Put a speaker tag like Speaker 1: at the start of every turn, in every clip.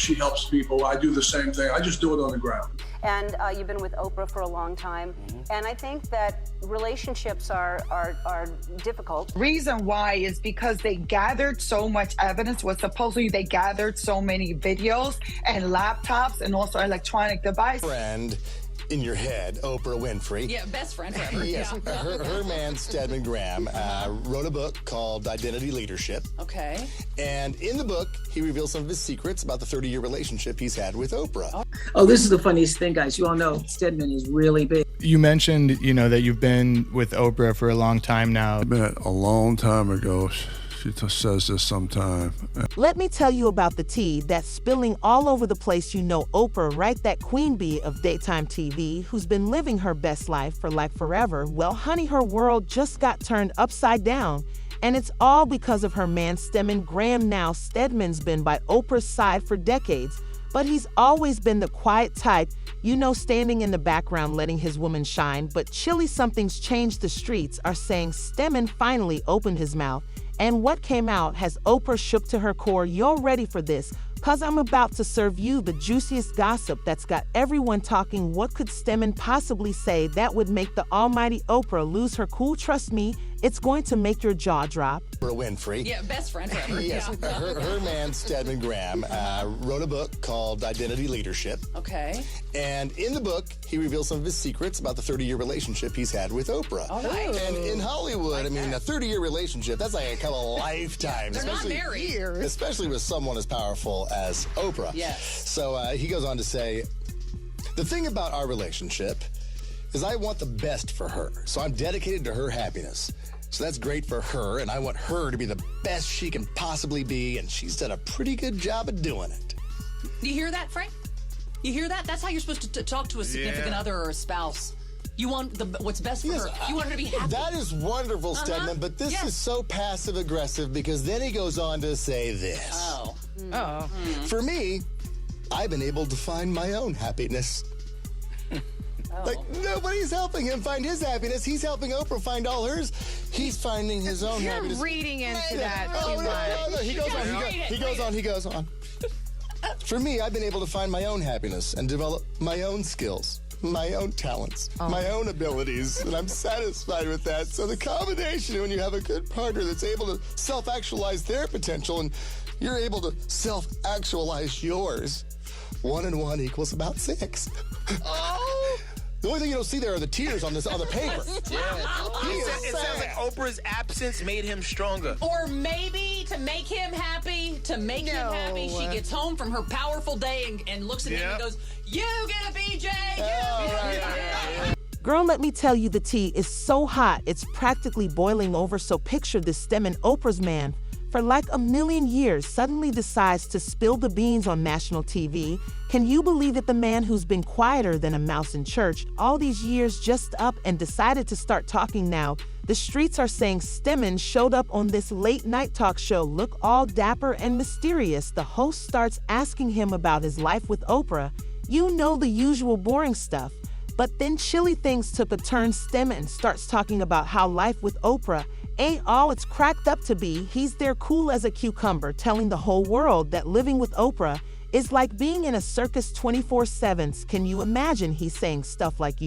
Speaker 1: she helps people. I do the same thing. I just do it on the ground.
Speaker 2: And you've been with Oprah for a long time. And I think that relationships are difficult.
Speaker 3: Reason why is because they gathered so much evidence. Was supposedly they gathered so many videos and laptops and also electronic devices.
Speaker 4: Friend in your head, Oprah Winfrey.
Speaker 5: Yeah, best friend forever.
Speaker 4: Yes,
Speaker 5: Yeah.
Speaker 4: her man, Stedman Graham, wrote a book called Identity Leadership.
Speaker 5: Okay.
Speaker 4: And in the book, he reveals some of his secrets about the 30-year relationship he's had with Oprah.
Speaker 6: Oh, this is the funniest thing, guys. You all know Stedman is really big.
Speaker 7: You mentioned, that you've been with Oprah for a long time now.
Speaker 8: I met a long time ago. She says this sometime.
Speaker 9: Let me tell you about the tea that's spilling all over the place. Oprah, right? That queen bee of daytime TV who's been living her best life for like forever. Well, honey, her world just got turned upside down. And it's all because of her man, Stedman Graham. Now, Stedman's been by Oprah's side for decades, but he's always been the quiet type, standing in the background, letting his woman shine. But chilly something's changed. The streets are saying Stedman finally opened his mouth. And what came out has Oprah shook to her core. You're ready for this, because I'm about to serve you the juiciest gossip that's got everyone talking. What could Stedman possibly say that would make the almighty Oprah lose her cool? Trust me, it's going to make your jaw drop.
Speaker 4: Oprah Winfrey.
Speaker 5: Yeah, best friend forever.
Speaker 4: Yes,
Speaker 5: Yeah.
Speaker 4: her man, Stedman Graham, wrote a book called Identity Leadership.
Speaker 5: Okay.
Speaker 4: And in the book, he reveals some of his secrets about the 30-year relationship he's had with Oprah.
Speaker 5: All right.
Speaker 4: And in Hollywood, a 30-year relationship, that's like a couple of lifetimes.
Speaker 5: They're not married.
Speaker 4: Especially with someone as powerful as Oprah.
Speaker 5: Yes.
Speaker 4: So he goes on to say, the thing about our relationship is I want the best for her. So I'm dedicated to her happiness. So that's great for her, and I want her to be the best she can possibly be, and she's done a pretty good job of doing it.
Speaker 5: You hear that, Frank? You hear that? That's how you're supposed to talk to a significant other or a spouse. You want what's best for her. You want her to be happy.
Speaker 4: That is wonderful, Stedman, but this is so passive-aggressive because then he goes on to say this.
Speaker 5: Oh.
Speaker 4: For me, I've been able to find my own happiness. Like, nobody's helping him find his happiness. He's helping Oprah find all hers. He's finding his own happiness.
Speaker 10: You're reading into that too much.
Speaker 4: No, he goes on. For me, I've been able to find my own happiness and develop my own skills, my own talents, my own abilities, and I'm satisfied with that. So the combination, when you have a good partner that's able to self-actualize their potential and you're able to self-actualize yours, 1 and 1 equals about 6. Oh! The only thing you don't see there are the tears on the paper.
Speaker 11: It sounds like Oprah's absence made him stronger.
Speaker 5: Or maybe to make him happy, she gets home from her powerful day and looks at him and goes, "You get a BJ,
Speaker 9: Girl, let me tell you, the tea is so hot, it's practically boiling over. So picture this Stedman, Oprah's man, for like a million years, suddenly decides to spill the beans on national TV. Can you believe it? The man who's been quieter than a mouse in church all these years just up and decided to start talking now. The streets are saying Stedman showed up on this late night talk show, look all dapper and mysterious. The host starts asking him about his life with Oprah. The usual boring stuff. But then chilly things took a turn. Stedman starts talking about how life with Oprah ain't all it's cracked up to be. He's there cool as a cucumber, telling the whole world that living with Oprah is like being in a circus 24/7. Can you imagine? He's saying stuff like,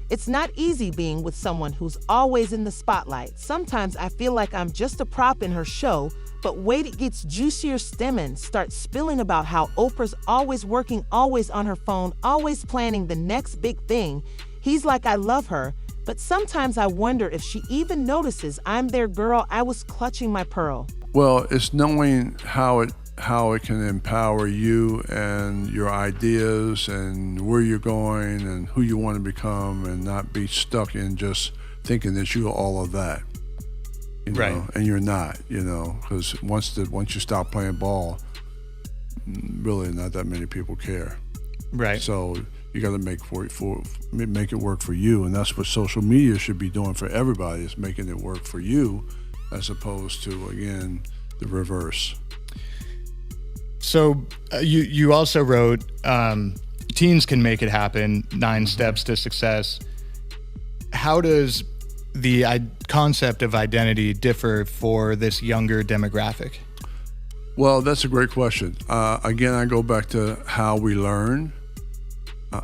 Speaker 9: it's not easy being with someone who's always in the spotlight. Sometimes I feel like I'm just a prop in her show. But wait, it gets juicier. Stedman starts spilling about how Oprah's always working, always on her phone, always planning the next big thing. He's like, I love her, but sometimes I wonder if she even notices I'm there, girl. I was clutching my pearl.
Speaker 8: Well, it's knowing how it can empower you and your ideas and where you're going and who you want to become, and not be stuck in just thinking that you're all of that.
Speaker 7: Right.
Speaker 8: And you're not, because once you stop playing ball, really not that many people care.
Speaker 7: Right.
Speaker 8: So you got to make it work for you, and that's what social media should be doing for everybody, is making it work for you, as opposed to, again, the reverse.
Speaker 7: So you also wrote, Teens Can Make It Happen, 9 Steps to Success. How does the concept of identity differ for this younger demographic?
Speaker 8: Well, that's a great question. Again, I go back to how we learn.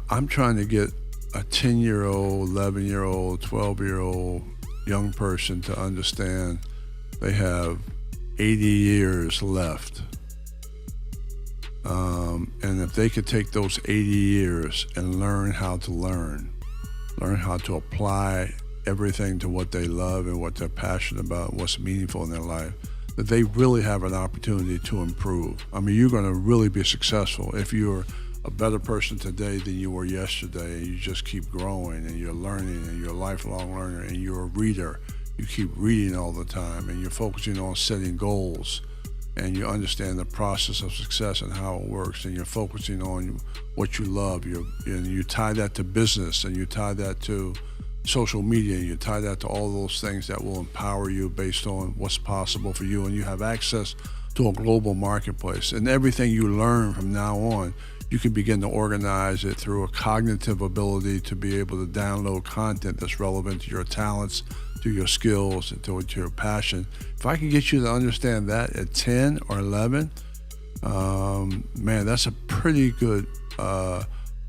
Speaker 8: I'm trying to get a 10-year-old, 11-year-old, 12-year-old young person to understand they have 80 years left. And if they could take those 80 years and learn how to apply everything to what they love and what they're passionate about, what's meaningful in their life, that they really have an opportunity to improve. I mean, you're going to really be successful if you're a better person today than you were yesterday, and you just keep growing, and you're learning, and you're a lifelong learner, and you're a reader. You keep reading all the time, and you're focusing on setting goals, and you understand the process of success and how it works, and you're focusing on what you love. And you tie that to business, and you tie that to social media, and you tie that to all those things that will empower you based on what's possible for you, and you have access to a global marketplace. And everything you learn from now on, you can begin to organize it through a cognitive ability to be able to download content that's relevant to your talents, to your skills, and to your passion. If I can get you to understand that at 10 or 11, man, that's a pretty good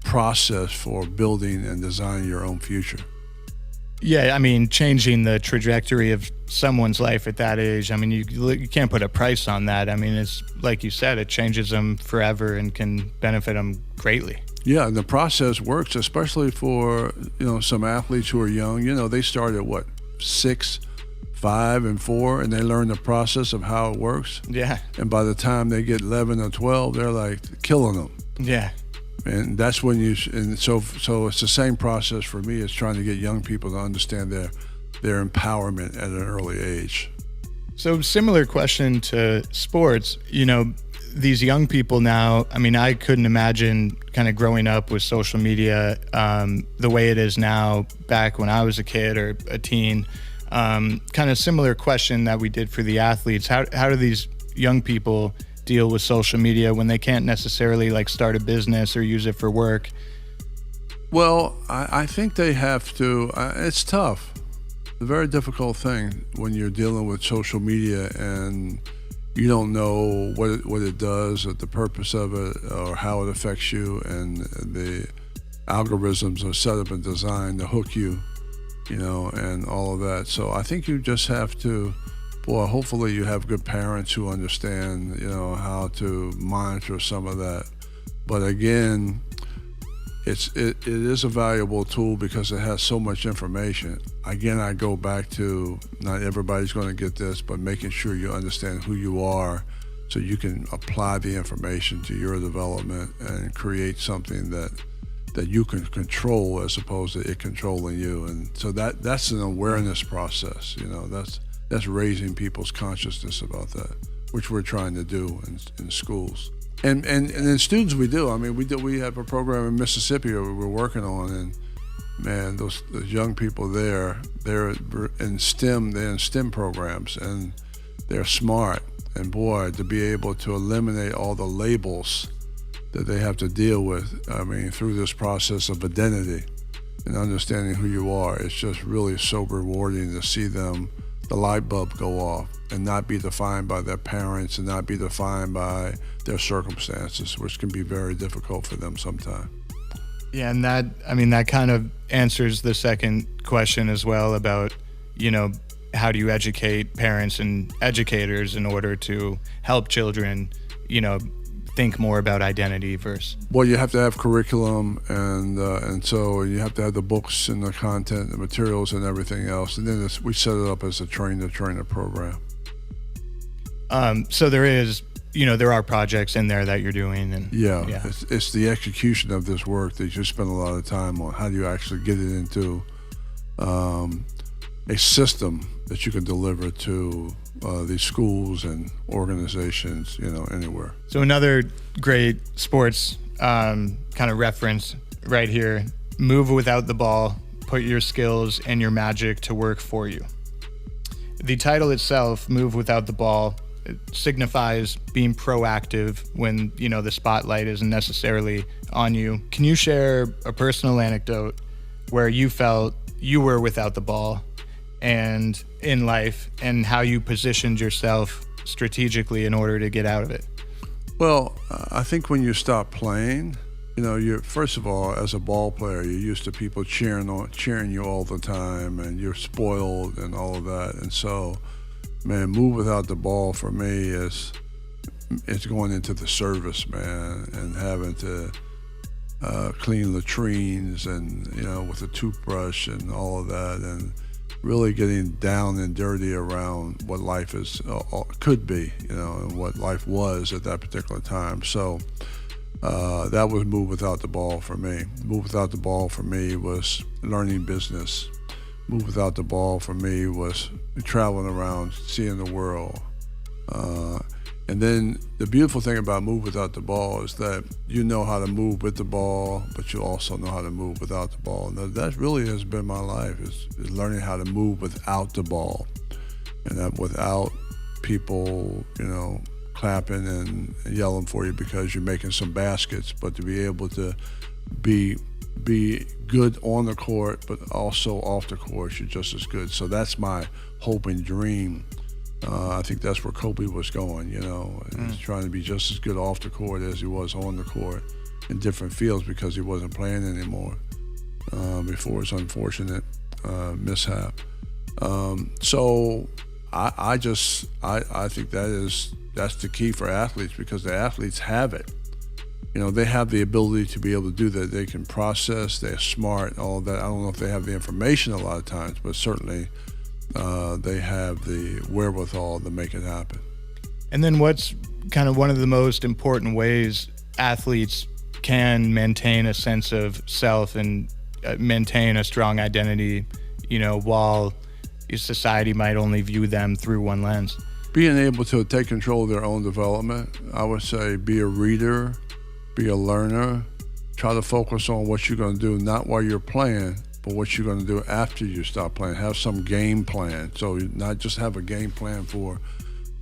Speaker 8: process for building and designing your own future.
Speaker 7: Yeah, I mean, changing the trajectory of someone's life at that age, I mean, you can't put a price on that. I mean, it's like you said, it changes them forever and can benefit them greatly.
Speaker 8: Yeah, and the process works, especially for, some athletes who are young. They start at 6, 5, and 4, and they learn the process of how it works.
Speaker 7: Yeah.
Speaker 8: And by the time they get 11 or 12, they're like killing them.
Speaker 7: Yeah.
Speaker 8: And that's when so it's the same process for me. It's trying to get young people to understand their empowerment at an early age.
Speaker 7: So similar question to sports, these young people now, I mean, I couldn't imagine kind of growing up with social media the way it is now back when I was a kid or a teen. Kind of similar question that we did for the athletes. How do these young people deal with social media when they can't necessarily start a business or use it for work?
Speaker 8: Well, I think they have to. It's tough. It's a very difficult thing when you're dealing with social media and you don't know what it does or the purpose of it or how it affects you, and the algorithms are set up and designed to hook you, and all of that. So I think you just have to, hopefully you have good parents who understand, how to monitor some of that. But again, it is a valuable tool because it has so much information. Again, I go back to, not everybody's going to get this, but making sure you understand who you are so you can apply the information to your development and create something that you can control as opposed to it controlling you. And so that's an awareness process, that's raising people's consciousness about that, which we're trying to do in schools. And in students we do. I mean, we have a program in Mississippi that we're working on, and man, those young people they're in STEM programs, and they're smart. And boy, to be able to eliminate all the labels that they have to deal with, I mean, through this process of identity and understanding who you are, it's just really so rewarding to see them, the light bulb go off, and not be defined by their parents and not be defined by their circumstances, which can be very difficult for them sometimes.
Speaker 7: Yeah, and that kind of answers the second question as well about, how do you educate parents and educators in order to help children, think more about identity first? Well,
Speaker 8: you have to have curriculum, and so you have to have the books and the content, the materials, and everything else. And then we set it up as a train-the-trainer program.
Speaker 7: So there are projects in there that you're doing, and
Speaker 8: yeah. It's the execution of this work that you spend a lot of time on. How do you actually get it into a system that you can deliver to these schools and organizations, anywhere.
Speaker 7: So another great sports kind of reference right here: move without the ball, put your skills and your magic to work for you. The title itself, Move Without the Ball, it signifies being proactive when, the spotlight isn't necessarily on you. Can you share a personal anecdote where you felt you were without the ball and in life, and how you positioned yourself strategically in order to get out of it?
Speaker 8: Well, I think when you stop playing, you know, you're first of all, as a ball player, you're used to people cheering you all the time, and you're spoiled and all of that. And so, man, move without the ball for me is it's going into the service, man, and having to clean latrines and, you know, with a toothbrush and all of that, and really getting down and dirty around what life is could be, you know, and what life was at that particular time. So that was move without the ball for me. Move without the ball for me was learning business. Move without the ball for me was traveling around, seeing the world. And then the beautiful thing about move without the ball is that you know how to move with the ball, but you also know how to move without the ball. And that really has been my life, is learning how to move without the ball. And that without people, you know, clapping and yelling for you because you're making some baskets, but to be able to be good on the court, but also off the court, you're just as good. So that's my hope and dream. I think that's where Kobe was going, you know, He's trying to be just as good off the court as he was on the court in different fields because he wasn't playing anymore before his unfortunate mishap. So I think that's the key for athletes, because the athletes have it. You know, they have the ability to be able to do that. They can process, they're smart, all that. I don't know if they have the information a lot of times, but certainly they have the wherewithal to make it happen.
Speaker 7: And then what's kind of one of the most important ways athletes can maintain a sense of self and maintain a strong identity, you know, while society might only view them through one lens?
Speaker 8: Being able to take control of their own development, I would say be a reader, be a learner, try to focus on what you're going to do, not while you're playing, but what you're going to do after you stop playing. Have some game plan. So not just have a game plan for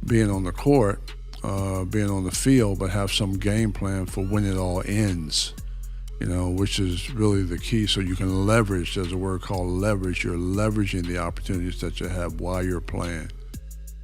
Speaker 8: being on the court, being on the field, but have some game plan for when it all ends, you know, which is really the key. So you can leverage, there's a word called leverage. You're leveraging the opportunities that you have while you're playing,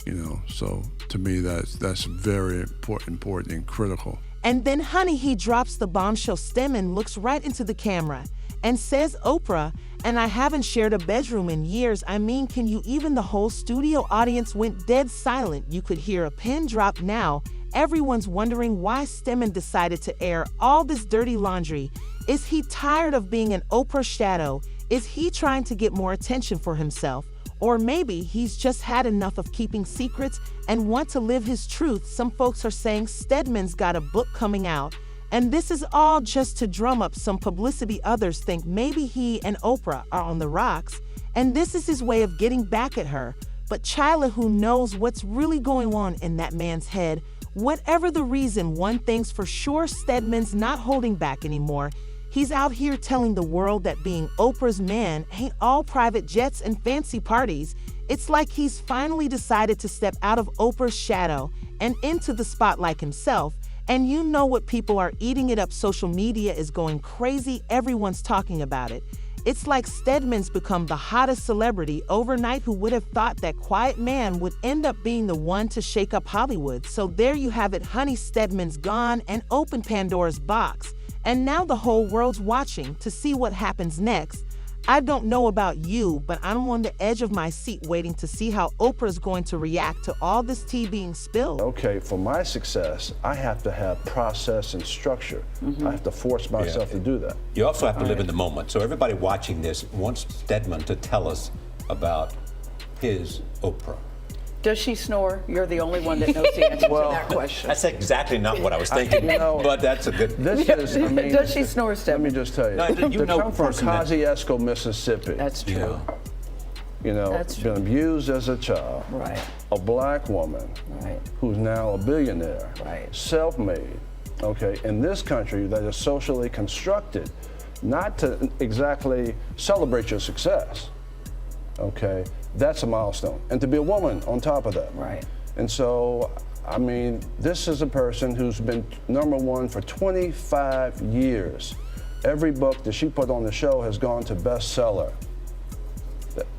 Speaker 8: you know. So to me, that's very important and critical.
Speaker 9: And then, honey, he drops the bombshell. Stedman looks right into the camera and says, Oprah, and I haven't shared a bedroom in years. I mean, can you even? The whole studio audience went dead silent. You could hear a pin drop now. Everyone's wondering why Stedman decided to air all this dirty laundry. Is he tired of being an Oprah shadow? Is he trying to get more attention for himself? Or maybe he's just had enough of keeping secrets and want to live his truth. Some folks are saying Stedman's got a book coming out, and this is all just to drum up some publicity. Others think maybe he and Oprah are on the rocks, and this is his way of getting back at her. But Chyla, who knows what's really going on in that man's head? Whatever the reason, one thing's for sure, Stedman's not holding back anymore. He's out here telling the world that being Oprah's man ain't all private jets and fancy parties. It's like he's finally decided to step out of Oprah's shadow and into the spotlight himself. And you know what, people are eating it up. Social media is going crazy. Everyone's talking about it. It's like Stedman's become the hottest celebrity overnight. Who would have thought that quiet man would end up being the one to shake up Hollywood? So there you have it, honey. Stedman's gone and opened Pandora's box. And now the whole world's watching to see what happens next. I don't know about you, but I'm on the edge of my seat waiting to see how Oprah's going to react to all this tea being spilled.
Speaker 12: Okay, for my success, I have to have process and structure. I have to force myself to do that.
Speaker 13: You also have to live in the moment. So everybody watching this wants Stedman to tell us about his Oprah.
Speaker 14: Does she snore? You're the only one that knows the answer to that question.
Speaker 13: That's exactly not what I was thinking, but that's a good...
Speaker 14: Does she snore, Stedman?
Speaker 12: Let me just tell you.
Speaker 13: No, you
Speaker 12: to come from Kosciuszko, Mississippi.
Speaker 14: That's true.
Speaker 12: Yeah. You know,
Speaker 14: That's
Speaker 12: been abused as a child.
Speaker 14: Right.
Speaker 12: A black woman.
Speaker 14: Right.
Speaker 12: Who's now a billionaire.
Speaker 14: Right.
Speaker 12: Self-made. Okay. In this country that is socially constructed, not to exactly celebrate your success. Okay. That's a milestone. And to be a woman on top of that.
Speaker 14: Right.
Speaker 12: And so, I mean, this is a person who's been #1 for 25 years. Every book that she put on the show has gone to bestseller.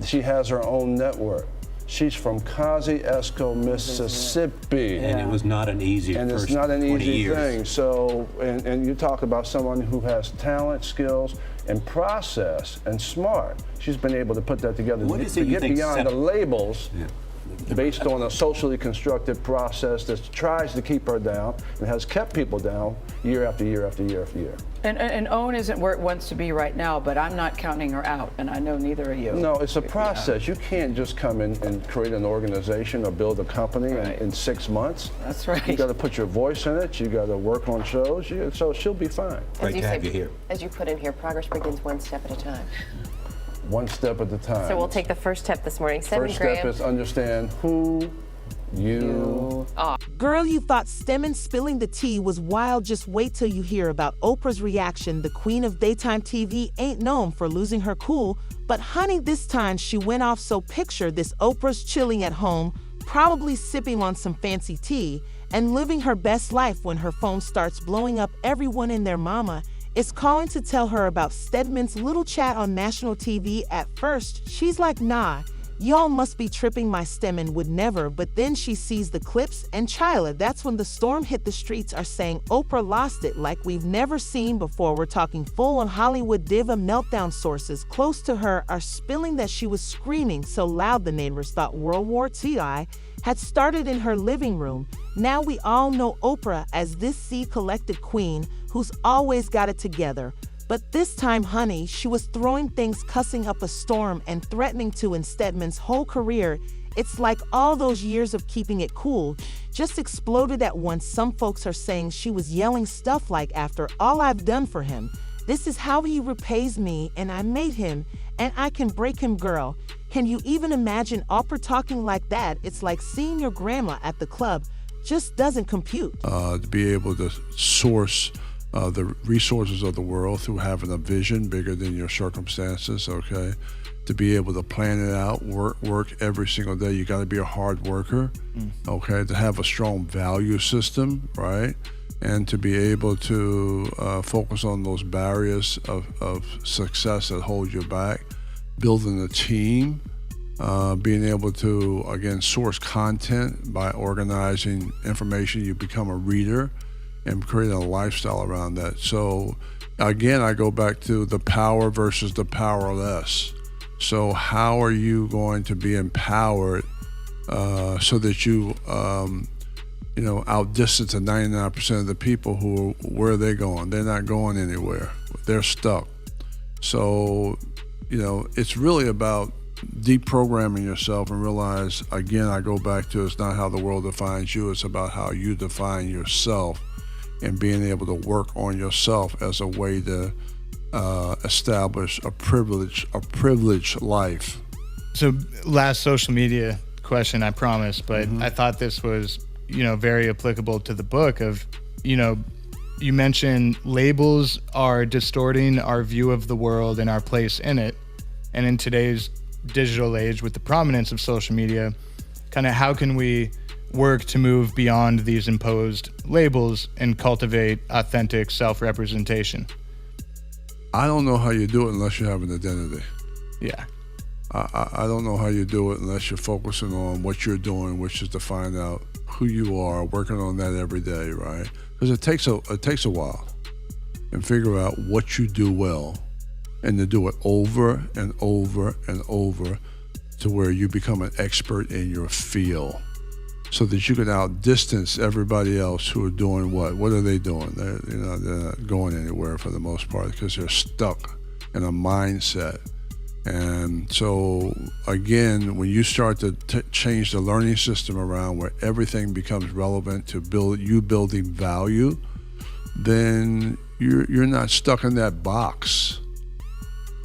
Speaker 12: She has her own network. She's from Kosciuszko, Mississippi.
Speaker 13: And it was not an easy
Speaker 12: And
Speaker 13: first
Speaker 12: it's not an
Speaker 13: 20
Speaker 12: easy
Speaker 13: years.
Speaker 12: thing. So, and you talk about someone who has talent, skills, and process, and smart. She's been able to put that together
Speaker 13: What is
Speaker 12: to
Speaker 13: it you
Speaker 12: get
Speaker 13: think
Speaker 12: beyond the labels based on a socially constructed process that tries to keep her down and has kept people down year after year after year after year.
Speaker 14: And OWN isn't where it wants to be right now, but I'm not counting her out, and I know neither of you.
Speaker 12: No, it's a process. You can't just come in and create an organization or build a company in 6 months.
Speaker 14: That's right.
Speaker 12: You got to put your voice in it. You got to work on shows. So she'll be fine.
Speaker 13: Great to have you here.
Speaker 15: As you put in here, progress begins one step at a time.
Speaker 12: One step at a time.
Speaker 15: So we'll take the first step this morning. Stedman
Speaker 12: First
Speaker 15: Graham.
Speaker 12: step is understand who you
Speaker 9: are. Girl, you thought Stedman spilling the tea was wild. Just wait till you hear about Oprah's reaction. The queen of daytime TV ain't known for losing her cool, but honey, this time she went off. So picture this: Oprah's chilling at home, probably sipping on some fancy tea and living her best life when her phone starts blowing up. Everyone and their mama is calling to tell her about Stedman's little chat on national TV. At first, she's like, nah, y'all must be tripping, my Stedman would never. But then she sees the clips, and Chyla, that's when the storm hit. The streets are saying Oprah lost it like we've never seen before. We're talking full-on Hollywood diva meltdown. Sources close to her are spilling that she was screaming so loud the neighbors thought World War II had started in her living room. Now we all know Oprah as this sea-collected queen who's always got it together. But this time, honey, she was throwing things, cussing up a storm, and threatening to end Stedman's whole career. It's like all those years of keeping it cool just exploded at once. Some folks are saying she was yelling stuff like, after all I've done for him, this is how he repays me, and I made him, and I can break him. Girl, can you even imagine Oprah talking like that? It's like seeing your grandma at the club. Just doesn't compute.
Speaker 8: To be able to source the resources of the world through having a vision bigger than your circumstances, okay? To be able to plan it out, work every single day. You got to be a hard worker, okay? To have a strong value system, right? And to be able to focus on those barriers of success that hold you back, building a team, being able to, again, source content by organizing information. You become a reader and creating a lifestyle around that. So again, I go back to the power versus the powerless. So how are you going to be empowered so that you outdistance the 99% of the people who, where are they going? They're not going anywhere. They're stuck. So, it's really about deprogramming yourself and realize, again, I go back to, it's not how the world defines you, it's about how you define yourself, and being able to work on yourself as a way to establish a privileged life.
Speaker 7: So last social media question, I promise, but I thought this was, very applicable to the book of, you mentioned labels are distorting our view of the world and our place in it. And in today's digital age with the prominence of social media, kind of how can we work to move beyond these imposed labels and cultivate authentic self-representation?
Speaker 8: I don't know how you do it unless you have an identity.
Speaker 7: Yeah.
Speaker 8: I don't know how you do it unless you're focusing on what you're doing, which is to find out who you are, working on that every day, right? Because it takes a while, and figure out what you do well, and to do it over and over and over to where you become an expert in your field, so that you can outdistance everybody else who are doing what? What are they doing? They're not going anywhere for the most part because they're stuck in a mindset. And so, again, when you start to change the learning system around where everything becomes relevant to building value, then you're not stuck in that box.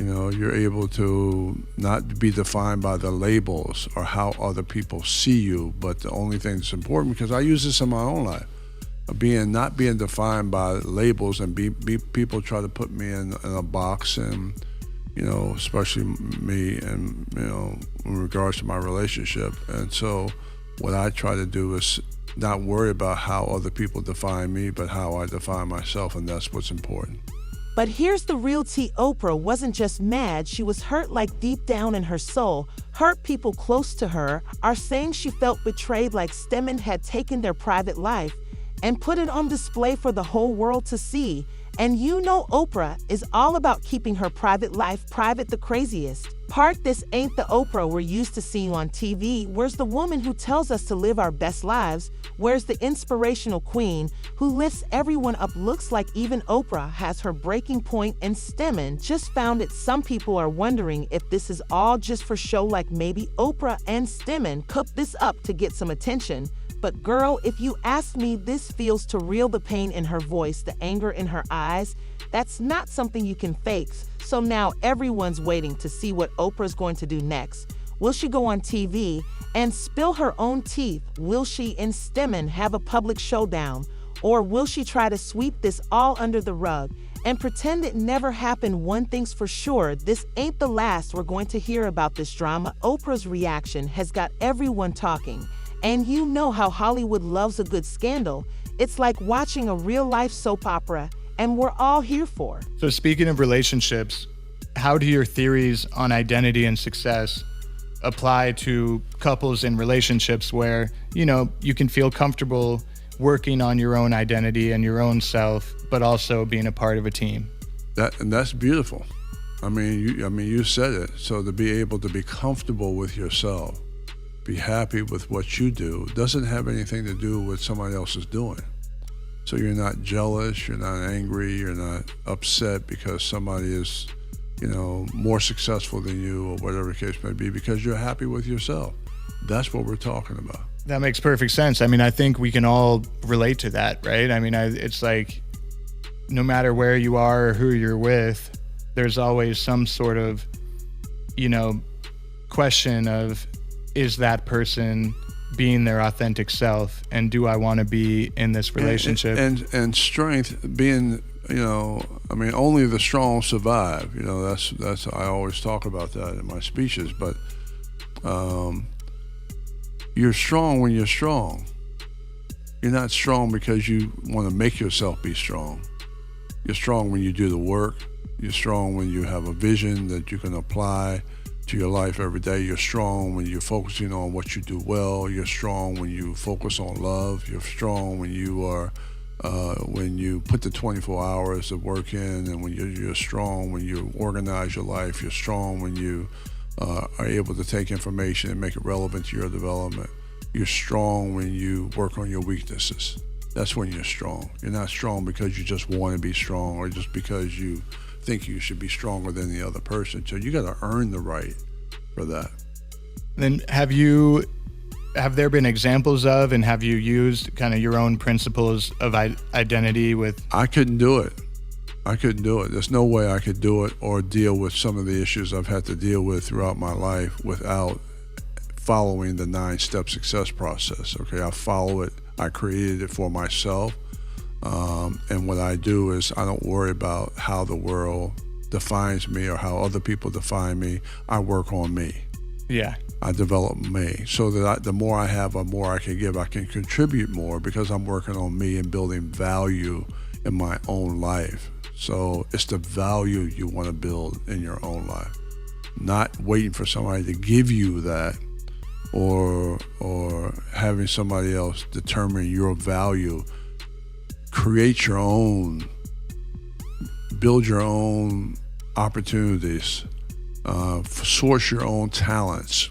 Speaker 8: You're able to not be defined by the labels or how other people see you, but the only thing that's important, because I use this in my own life, not being defined by labels, and people try to put me in a box, and especially me, and in regards to my relationship. And so what I try to do is not worry about how other people define me, but how I define myself, and that's what's important.
Speaker 9: But here's the real tea. Oprah wasn't just mad, she was hurt, like deep down in her soul. Hurt people close to her are saying she felt betrayed, like Stedman had taken their private life and put it on display for the whole world to see. And you know Oprah is all about keeping her private life private the craziest part. This ain't the Oprah we're used to seeing on TV. Where's the woman who tells us to live our best lives? Where's the inspirational queen who lifts everyone up? Looks like even Oprah has her breaking point, and Stedman just found it. Some people are wondering if this is all just for show, like maybe Oprah and Stedman cooked this up to get some attention. But girl, if you ask me, this feels too real. The pain in her voice, the anger in her eyes, that's not something you can fake. So now everyone's waiting to see what Oprah's going to do next. Will she go on TV and spill her own teeth? Will she and Stedman have a public showdown? Or will she try to sweep this all under the rug and pretend it never happened? One thing's for sure, this ain't the last we're going to hear about this drama. Oprah's reaction has got everyone talking. And you know how Hollywood loves a good scandal. It's like watching a real-life soap opera, and we're all here for.
Speaker 7: So speaking of relationships, how do your theories on identity and success apply to couples in relationships where, you know, you can feel comfortable working on your own identity and your own self, but also being a part of a team?
Speaker 8: That's beautiful. I mean, you said it. So to be able to be comfortable with yourself, be happy with what you do, doesn't have anything to do with somebody else is doing. So you're not jealous, you're not angry, you're not upset because somebody is, you know, more successful than you or whatever the case may be, because you're happy with yourself. That's what we're talking about.
Speaker 7: That makes perfect sense. I mean, I think we can all relate to that, right? I mean, it's like no matter where you are or who you're with, there's always some sort of, you know, question of, is that person being their authentic self, and do I want to be in this relationship?
Speaker 8: And strength being, you know, I mean, only the strong survive. You know, that's I always talk about that in my speeches. But you're strong when you're strong. You're not strong because you want to make yourself be strong. You're strong when you do the work. You're strong when you have a vision that you can apply to your life every day. You're strong when you're focusing on what you do well. You're strong when you focus on love. You're strong when you are when you put the 24 hours of work in, and when you're strong when you organize your life. You're strong when you are able to take information and make it relevant to your development. You're strong when you work on your weaknesses. That's when you're strong. You're not strong because you just want to be strong, or just because you think you should be stronger than the other person. So you got to earn the right for that.
Speaker 7: Then have there been examples of, and have you used kind of your own principles of identity with?
Speaker 8: I couldn't do it. There's no way I could do it or deal with some of the issues I've had to deal with throughout my life without following the 9-step success process. Okay, I follow it. I created it for myself. And what I do is I don't worry about how the world defines me or how other people define me. I work on me.
Speaker 7: Yeah.
Speaker 8: I develop me so that the more I have, the more I can give. I can contribute more because I'm working on me and building value in my own life. So it's the value you want to build in your own life, not waiting for somebody to give you that, or having somebody else determine your value. Create your own, build your own opportunities, source your own talents,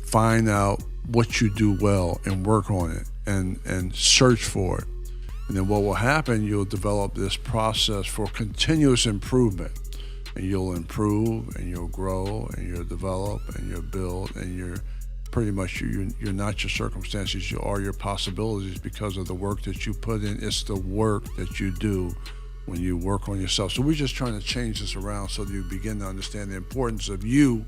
Speaker 8: find out what you do well and work on it, and search for it. And then what will happen, you'll develop this process for continuous improvement, and you'll improve and you'll grow and you'll develop and you'll build, and you're pretty much, you're not your circumstances, you are your possibilities because of the work that you put in. It's the work that you do when you work on yourself. So we're just trying to change this around so that you begin to understand the importance of you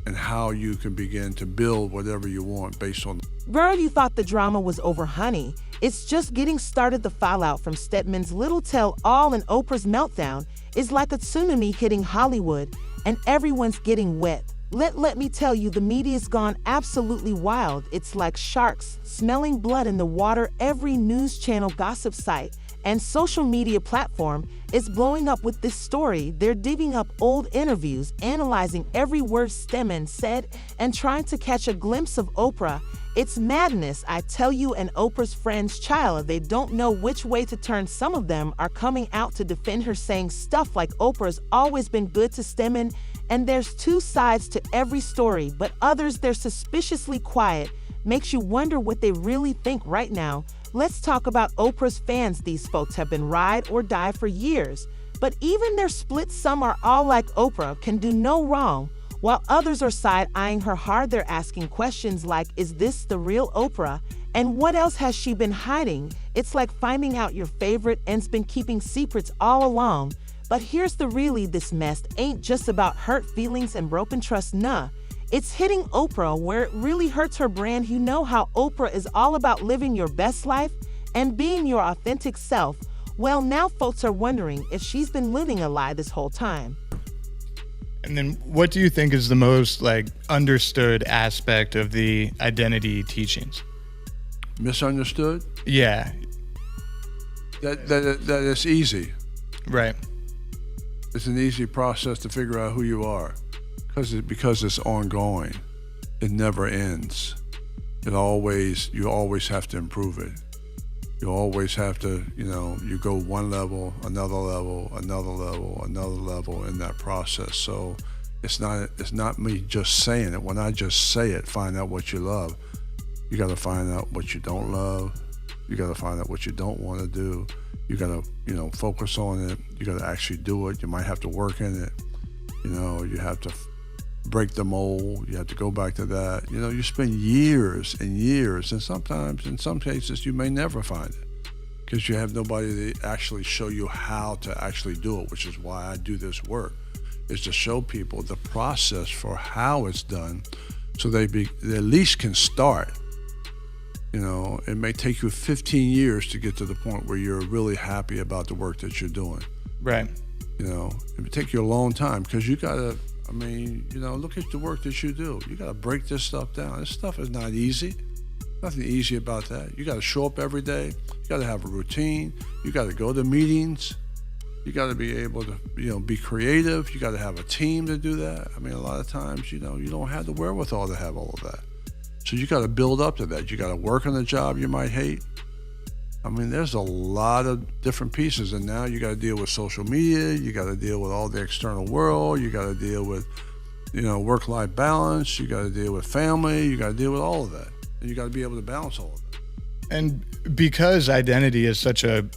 Speaker 8: and how you can begin to build whatever you want based on.
Speaker 9: Girl, you thought the drama was over, honey. It's just getting started. The fallout from Stedman's little tell-all and Oprah's meltdown is like a tsunami hitting Hollywood, and everyone's getting wet. Let me tell you, the media's gone absolutely wild. It's like sharks smelling blood in the water. Every news channel, gossip site, and social media platform is blowing up with this story. They're digging up old interviews, analyzing every word Stedman said, and trying to catch a glimpse of Oprah. It's madness, I tell you, and Oprah's friends, child, they don't know which way to turn. Some of them are coming out to defend her, saying stuff like Oprah's always been good to Stedman, and there's two sides to every story, but others, they're suspiciously quiet. Makes you wonder what they really think right now. Let's talk about Oprah's fans. These folks have been ride or die for years, but even they're split. Some are all like Oprah, can do no wrong, while others are side-eyeing her hard. They're asking questions like, is this the real Oprah? And what else has she been hiding? It's like finding out your favorite and's been keeping secrets all along. But here's the really, this mess ain't just about hurt feelings and broken trust, nah. It's hitting Oprah where it really hurts her brand. You know how Oprah is all about living your best life and being your authentic self. Well, now folks are wondering if she's been living a lie this whole time.
Speaker 7: And then what do you think is the most understood aspect of the identity teachings?
Speaker 8: Misunderstood?
Speaker 7: Yeah.
Speaker 8: That it's easy.
Speaker 7: Right.
Speaker 8: It's an easy process to figure out who you are. Because it's ongoing. It never ends. You always have to improve it. You always have to, you go one level, another level, another level, another level in that process. So it's not me just saying it. When I just say it, find out what you love. You got to find out what you don't love. You got to find out what you don't want to do. You got to, focus on it. You got to actually do it. You might have to work in it. You have to break the mold. You have to go back to that. You spend years and years, and sometimes, in some cases, you may never find it because you have nobody to actually show you how to actually do it, which is why I do this work, is to show people the process for how it's done so they at least can start. It may take you 15 years to get to the point where you're really happy about the work that you're doing.
Speaker 7: Right.
Speaker 8: It would take you a long time because you got to, look at the work that you do. You got to break this stuff down. This stuff is not easy. Nothing easy about that. You got to show up every day. You got to have a routine. You got to go to meetings. You got to be able to, be creative. You got to have a team to do that. A lot of times, you don't have the wherewithal to have all of that. So you got to build up to that. You got to work on a job you might hate. There's a lot of different pieces, and now you got to deal with social media. You got to deal with all the external world. You got to deal with, work-life balance. You got to deal with family. You got to deal with all of that, and you got to be able to balance all of that.
Speaker 7: And because identity is such a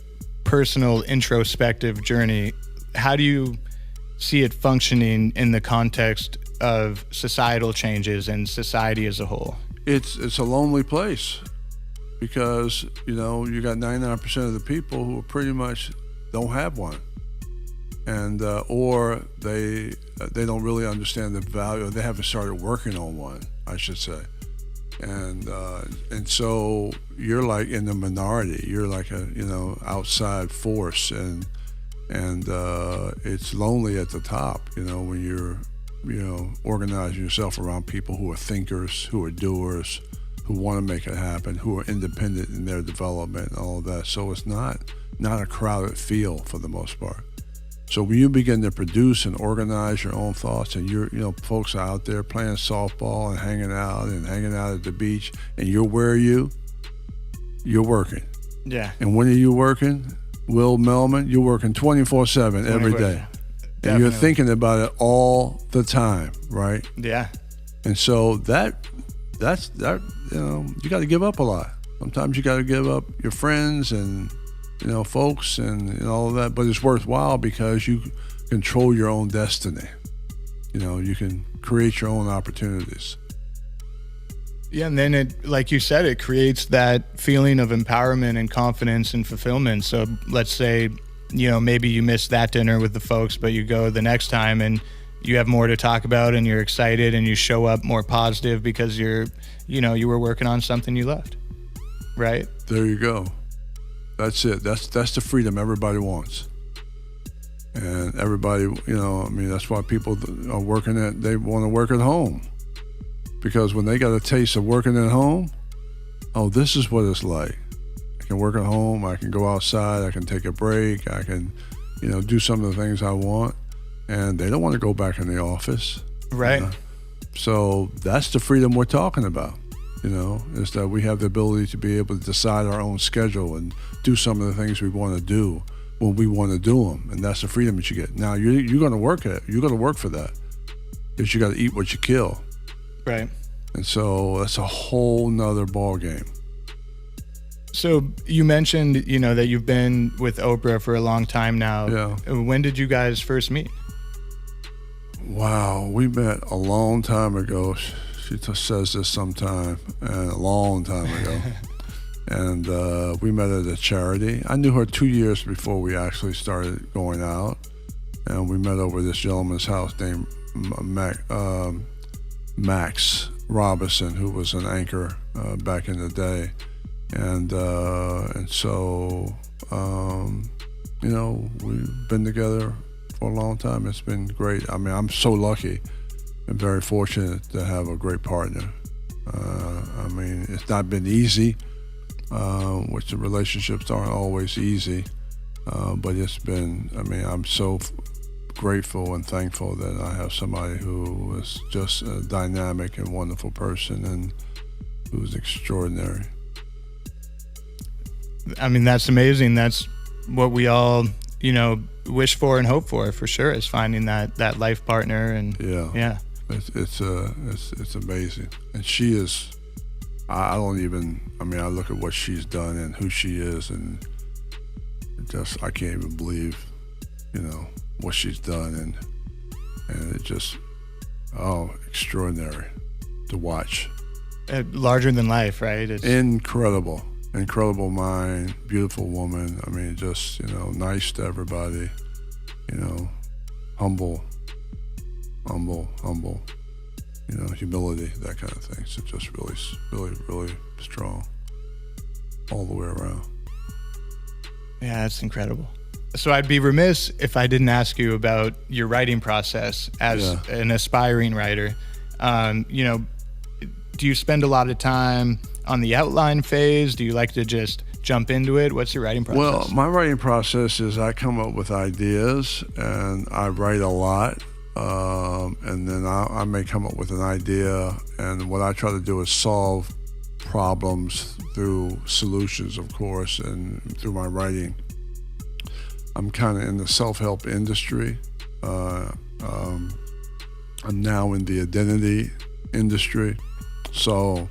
Speaker 7: personal, introspective journey, how do you see it functioning in the context of societal changes and society as a whole?
Speaker 8: It's a lonely place. Because, you got 99% of the people who pretty much don't have one. And, or they don't really understand the value, or they haven't started working on one, I should say. And so you're like in the minority. You're like a, outside force, and it's lonely at the top, when you're, organizing yourself around people who are thinkers, who are doers, who want to make it happen, who are independent in their development and all of that. So it's not a crowded field for the most part. So when you begin to produce and organize your own thoughts, and folks are out there playing softball and hanging out at the beach, and you're working.
Speaker 7: Yeah.
Speaker 8: And when are you working? Will Melman, you're working 24/7 every day.
Speaker 7: Definitely.
Speaker 8: And you're thinking about it all the time, right?
Speaker 7: Yeah.
Speaker 8: And so that's you got to give up a lot. Sometimes you got to give up your friends and folks and all of that, but it's worthwhile because you control your own destiny. You can create your own opportunities.
Speaker 7: Yeah, and then it, like you said, it creates that feeling of empowerment and confidence and fulfillment. So let's say, maybe you missed that dinner with the folks, but you go the next time and you have more to talk about and you're excited and you show up more positive because you were working on something you loved, right?
Speaker 8: There you go. That's it. That's the freedom everybody wants. And everybody, that's why people are they want to work at home. Because when they got a taste of working at home, oh, this is what it's like. I can work at home. I can go outside. I can take a break. I can, do some of the things I want. And they don't want to go back in the office.
Speaker 7: Right.
Speaker 8: So that's the freedom we're talking about, is that we have the ability to be able to decide our own schedule and do some of the things we want to do when we want to do them. And that's the freedom that you get. Now, you're going to work at it. You're going to work for that because you got to eat what you kill.
Speaker 7: Right.
Speaker 8: And so that's a whole nother ball game.
Speaker 7: So you mentioned, that you've been with Oprah for a long time now.
Speaker 8: Yeah.
Speaker 7: When did you guys first meet?
Speaker 8: Wow, we met a long time ago. She says this sometime, and a long time ago. And we met at a charity. I knew her 2 years before we actually started going out. And we met over this gentleman's house named Max Robinson, who was an anchor back in the day. And so, we've been together for a long time. It's been great. I mean, I'm so lucky and very fortunate to have a great partner. I mean, it's not been easy, which the relationships aren't always easy, but it's been, I'm so grateful and thankful that I have somebody who is just a dynamic and wonderful person and who's extraordinary.
Speaker 7: I mean, that's amazing. That's what we all, wish for and hope for sure, is finding that life partner. And yeah.
Speaker 8: It's amazing. And she is, I look at what she's done and who she is, and I can't even believe, what she's done, and it just, extraordinary to watch.
Speaker 7: Larger than life, right? It's
Speaker 8: Incredible mind, beautiful woman. I mean, just, nice to everybody, humble, humility, that kind of thing. So just really strong all the way around.
Speaker 7: Yeah, that's incredible. So I'd be remiss if I didn't ask you about your writing process as an aspiring writer. Do you spend a lot of time on the outline phase? Do you like to just jump into it? What's your writing process?
Speaker 8: Well, my writing process is I come up with ideas and I write a lot. And then I may come up with an idea, and what I try to do is solve problems through solutions, of course, and through my writing. I'm kind of in the self-help industry. I'm now in the identity industry. So,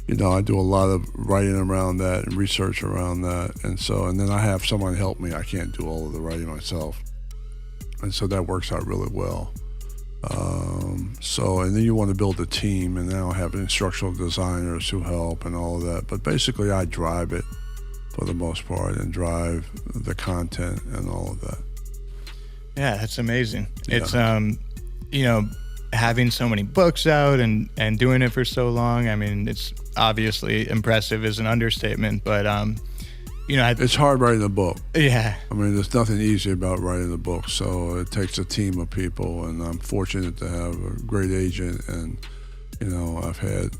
Speaker 8: I do a lot of writing around that and research around that. And then I have someone help me. I can't do all of the writing myself. And so that works out really well. And then you want to build a team, and now I have instructional designers who help and all of that. But basically I drive it for the most part and drive the content and all of that.
Speaker 7: Yeah, that's amazing. Yeah. It's, having so many books out and doing it for so long. I mean, it's obviously impressive is an understatement, but,
Speaker 8: it's hard writing a book.
Speaker 7: Yeah.
Speaker 8: I mean, there's nothing easy about writing a book. So it takes a team of people, and I'm fortunate to have a great agent, and, I've had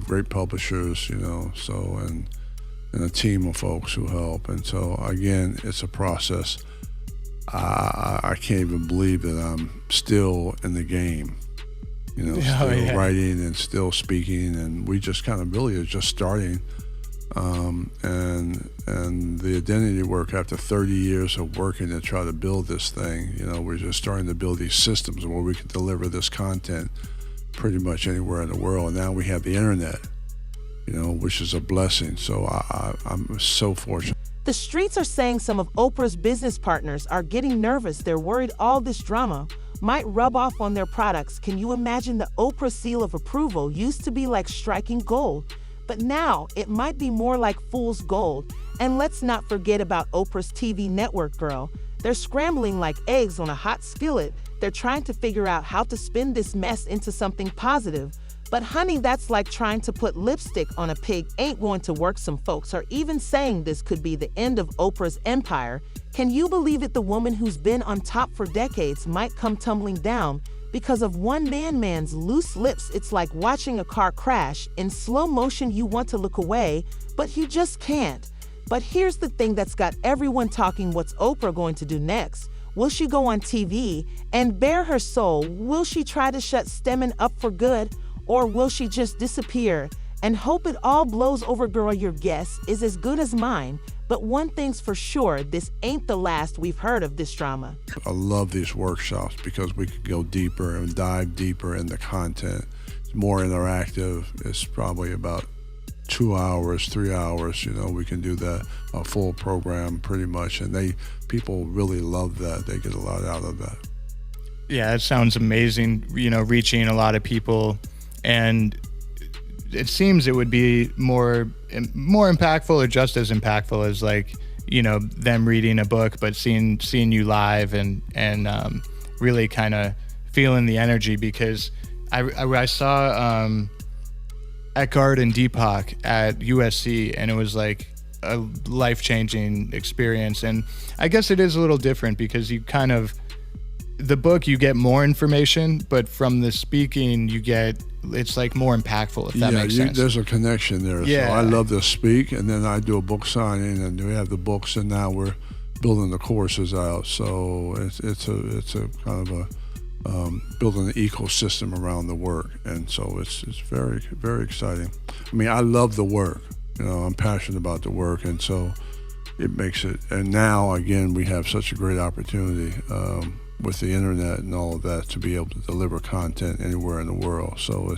Speaker 8: great publishers, and a team of folks who help. And so, again, it's a process. I can't even believe that I'm still in the game, writing and still speaking, and we just kind of really are just starting. And the identity work, after 30 years of working to try to build this thing, we're just starting to build these systems where we can deliver this content pretty much anywhere in the world. And now we have the internet, which is a blessing. So I'm so fortunate.
Speaker 9: The streets are saying some of Oprah's business partners are getting nervous. They're worried all this drama might rub off on their products. Can you imagine the Oprah seal of approval used to be like striking gold, but now it might be more like fool's gold. And let's not forget about Oprah's TV network, girl. They're scrambling like eggs on a hot skillet. They're trying to figure out how to spin this mess into something positive. But honey, that's like trying to put lipstick on a pig ain't going to work. Some folks are even saying this could be the end of Oprah's empire. Can you believe it? The woman who's been on top for decades might come tumbling down Because of one man's loose lips, it's like watching a car crash. In slow motion, you want to look away, but you just can't. But here's the thing that's got everyone talking: what's Oprah going to do next? Will she go on TV and bare her soul? Will she try to shut Stedman up for good? Or will she just disappear and hope it all blows over? Girl, your guess is as good as mine. But one thing's for sure, this ain't the last we've heard of this drama.
Speaker 8: I love these workshops because we could go deeper and dive deeper in the content. It's more interactive. It's probably about 2 hours, 3 hours. You know, we can do a full program pretty much, and people really love that. They get a lot out of that.
Speaker 7: Yeah, it sounds amazing. You know, reaching a lot of people, and it seems it would be more impactful, or just as impactful as, like, you know, them reading a book, but seeing you live and really kind of feeling the energy. Because I saw Eckhart and Deepak at USC, and it was like a life-changing experience. And I guess it is a little different because you kind of, the book, you get more information, but from the speaking it's like more impactful, if that makes sense.
Speaker 8: There's a connection there.
Speaker 7: Yeah.
Speaker 8: So I love to speak, and then I do a book signing, and we have the books, and now we're building the courses out. So it's a kind of a building an ecosystem around the work, and so it's very, very exciting. I mean, I love the work. You know, I'm passionate about the work, and so it makes it. And now again, we have such a great opportunity with the internet and all of that to be able to deliver content anywhere in the world. So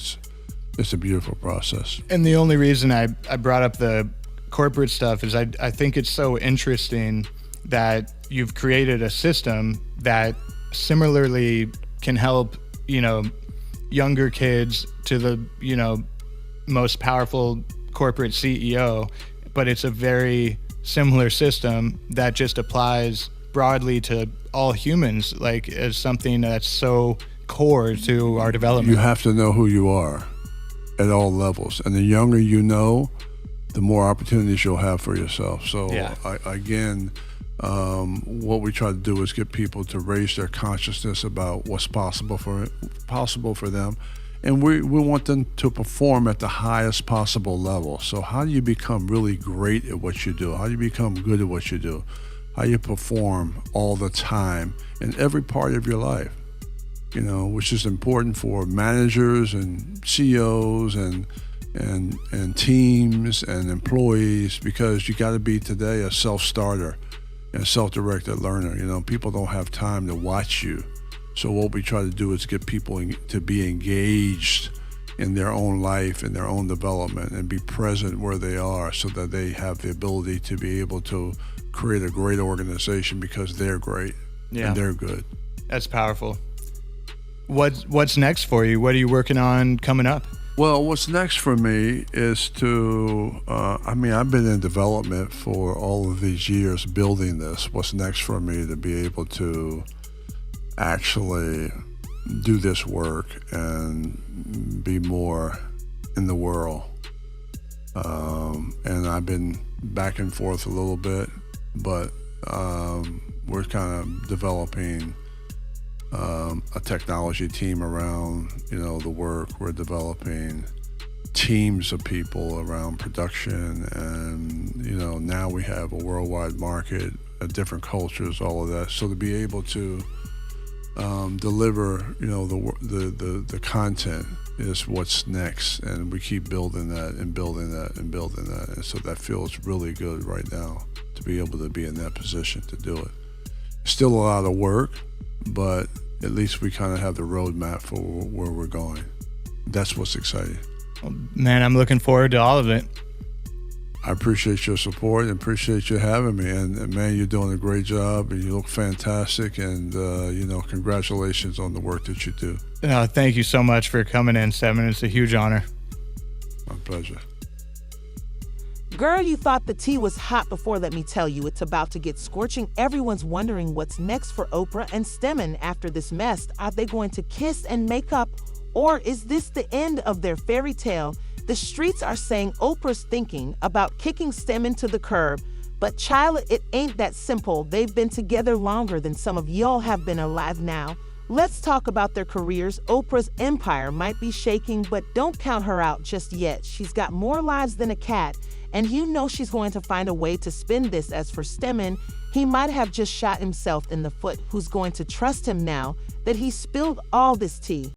Speaker 8: it's a beautiful process.
Speaker 7: And the only reason I brought up the corporate stuff is I think it's so interesting that you've created a system that similarly can help, you know, younger kids to the, you know, most powerful corporate CEO, but it's a very similar system that just applies broadly to all humans, like as something that's so core to our development.
Speaker 8: You have to know who you are at all levels, and the younger you know, the more opportunities you'll have for yourself. So
Speaker 7: yeah.
Speaker 8: What we try to do is get people to raise their consciousness about what's possible for them, and we want them to perform at the highest possible level. So how do you become really great at what you do? How do you become good at what you do? How you perform all the time in every part of your life, you know, which is important for managers and CEOs and teams and employees, because you got to be today a self-starter and a self-directed learner. You know, people don't have time to watch you. So what we try to do is get people to be engaged in their own life and their own development and be present where they are, so that they have the ability to be able to create a great organization because they're great and they're good.
Speaker 7: That's powerful. What's next for you? What are you working on coming up?
Speaker 8: Well, what's next for me is to, I've been in development for all of these years building this. What's next for me to be able to actually do this work and be more in the world. And I've been back and forth a little bit, but we're kind of developing a technology team around, you know, the work. We're developing teams of people around production, and, you know, now we have a worldwide market, different cultures, all of that. So to be able to deliver, you know, the content is what's next, and we keep building that and building that and building that, and so that feels really good right now to be able to be in that position to do it. Still a lot of work, but at least we kind of have the roadmap for where we're going. That's what's exciting.
Speaker 7: Well, man, I'm looking forward to all of it.
Speaker 8: I appreciate your support and appreciate you having me. And man, you're doing a great job, and you look fantastic. And, you know, congratulations on the work that you do.
Speaker 7: Thank you so much for coming in, Stedman. It's a huge honor.
Speaker 8: My pleasure.
Speaker 9: Girl, you thought the tea was hot before. Let me tell you, it's about to get scorching. Everyone's wondering what's next for Oprah and Stedman after this mess. Are they going to kiss and make up, or is this the end of their fairy tale? The streets are saying Oprah's thinking about kicking Stedman to the curb. But child, it ain't that simple. They've been together longer than some of y'all have been alive now. Let's talk about their careers. Oprah's empire might be shaking, but don't count her out just yet. She's got more lives than a cat, and you know she's going to find a way to spin this. As for Stedman, he might have just shot himself in the foot. Who's going to trust him now that he spilled all this tea?